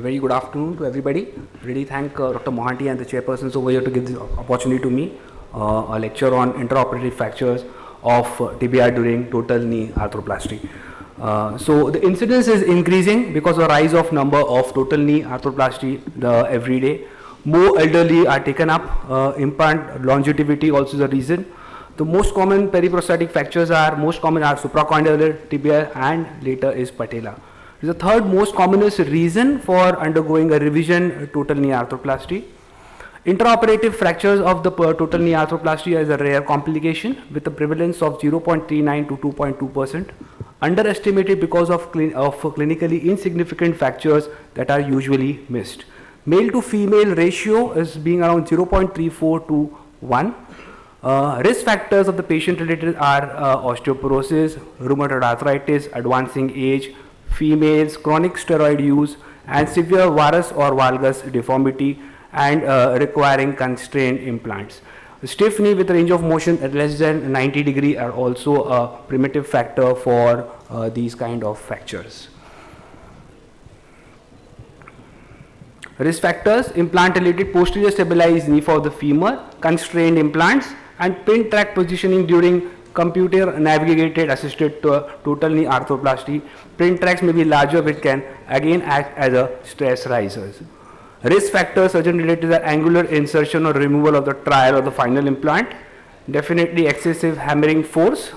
very good afternoon to everybody. Really thank Dr. Mohanty and the chairpersons over here to give this opportunity to me, a lecture on intraoperative fractures of tibia during total knee arthroplasty. So the incidence is increasing because of the rise of number of total knee arthroplasty every day. More elderly are taken up, implant longevity also is the reason. The most common periprosthetic fractures are supracondylar, tibia, and later is patella. The third most commonest reason for undergoing a revision total knee arthroplasty. Intraoperative fractures of the total knee arthroplasty is a rare complication with a prevalence of 0.39 to 2.2%, underestimated because of clinically insignificant fractures that are usually missed. Male to female ratio is being around 0.34 to 1. Risk factors of the patient related are osteoporosis, rheumatoid arthritis, advancing age, females, chronic steroid use, and severe varus or valgus deformity and requiring constrained implants. Stiff knee with range of motion at less than 90 degree are also a primitive factor for these kind of fractures. Risk factors: implant related posterior stabilized knee for the femur, constrained implants, and pin track positioning during computer navigated assisted total knee arthroplasty. Pin tracks may be larger, which can again act as a stress risers. Risk factors surgeon related are angular insertion or removal of the trial or the final implant, definitely excessive hammering force.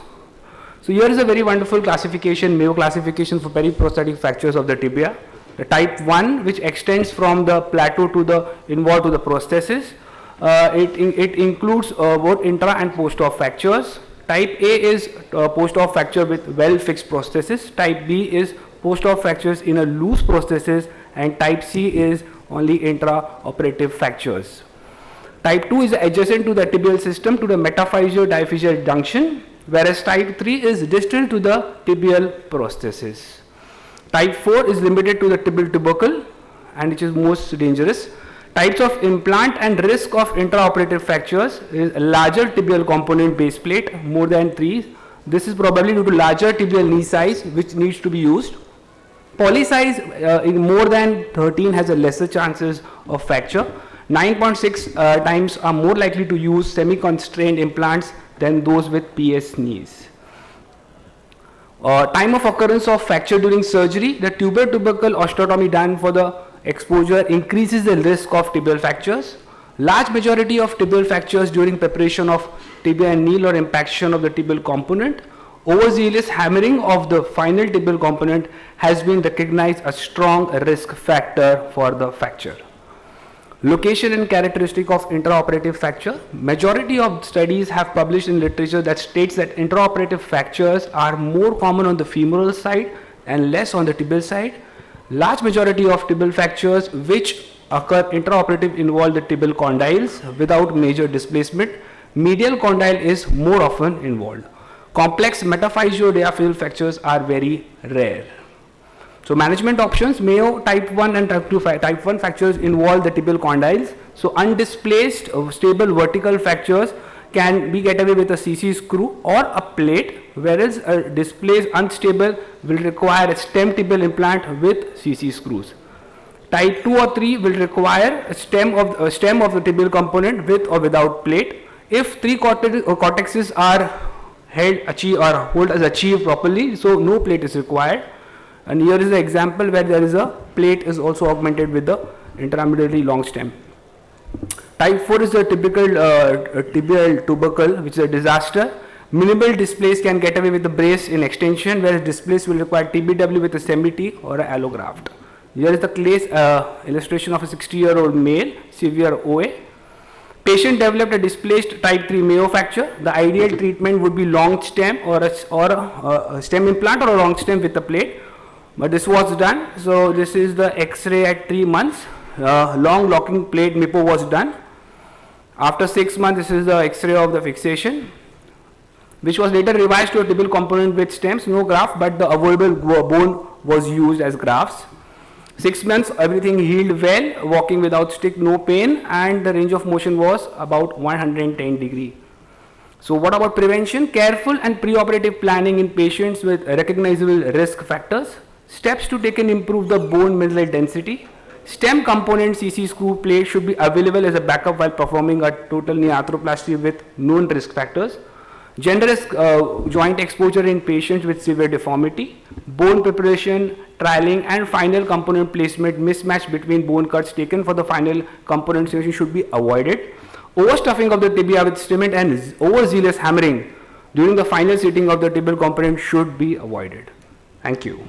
So here is a very wonderful classification, MAYO classification for periprosthetic fractures of the tibia. The type 1, which extends from the plateau to the involved to the prosthesis. It includes both intra and post-op fractures. Type A is post-op fracture with well-fixed prosthesis. Type B is post-op fractures in a loose prosthesis, and type C is only intra-operative fractures. Type 2 is adjacent to the tibial system to the metaphyseal-diphyseal junction, whereas type 3 is distal to the tibial prosthesis. Type 4 is limited to the tibial tubercle, and which is most dangerous. Types of implant and risk of intraoperative fractures is a larger tibial component base plate, more than 3. This is probably due to larger tibial knee size, which needs to be used. Poly size in more than 13 has a lesser chances of fracture. 9.6 times are more likely to use semi-constrained implants than those with PS knees. Time of occurrence of fracture during surgery: the tubercle osteotomy done for the exposure increases the risk of tibial fractures. Large majority of tibial fractures during preparation of tibia and knee or impaction of the tibial component. Overzealous hammering of the final tibial component has been recognized a strong risk factor for the fracture. Location and characteristic of intraoperative fracture: majority of studies have published in literature that states that intraoperative fractures are more common on the femoral side and less on the tibial side. Large majority of tibial fractures which occur intraoperative involve the tibial condyles without major displacement. Medial condyle is more often involved. Complex metaphysio-diaphyseal fractures are very rare. So management options: MAYO type 1 and type 2 type 1 fractures involve the tibial condyles. So undisplaced stable vertical fractures can be get away with a CC screw or a plate, whereas a displaced unstable will require a stem tibial implant with CC screws. Type 2 or 3 will require a stem of the tibial component with or without plate. If 3 cortexes are hold as achieved properly, so no plate is required. And here is the example where there is a plate is also augmented with the intermediately long stem. Type 4 is the typical tibial tubercle, which is a disaster. Minimal displace can get away with the brace in extension, whereas displace will require TBW with a semi-T or an allograft. Here is the case illustration of a 60-year-old male, severe OA. Patient developed a displaced type 3 MAYO fracture. The ideal treatment would be long stem or a stem implant or a long stem with a plate. But this was done. So this is the X-ray at 3 months. Long locking plate MIPO was done. After 6 months, this is the X-ray of the fixation, which was later revised to a tibial component with stems, no graft, but the avoidable bone was used as grafts. 6 months, everything healed well, walking without stick, no pain, and the range of motion was about 110 degree. So what about prevention? Careful and preoperative planning in patients with recognizable risk factors. Steps to take and improve the bone mineral density. Stem component CC screw plate should be available as a backup while performing a total knee arthroplasty with known risk factors. Generous joint exposure in patients with severe deformity. Bone preparation, trialing and final component placement mismatch between bone cuts taken for the final component selection should be avoided. Overstuffing of the tibia with cement and overzealous hammering during the final seating of the tibial component should be avoided. Thank you.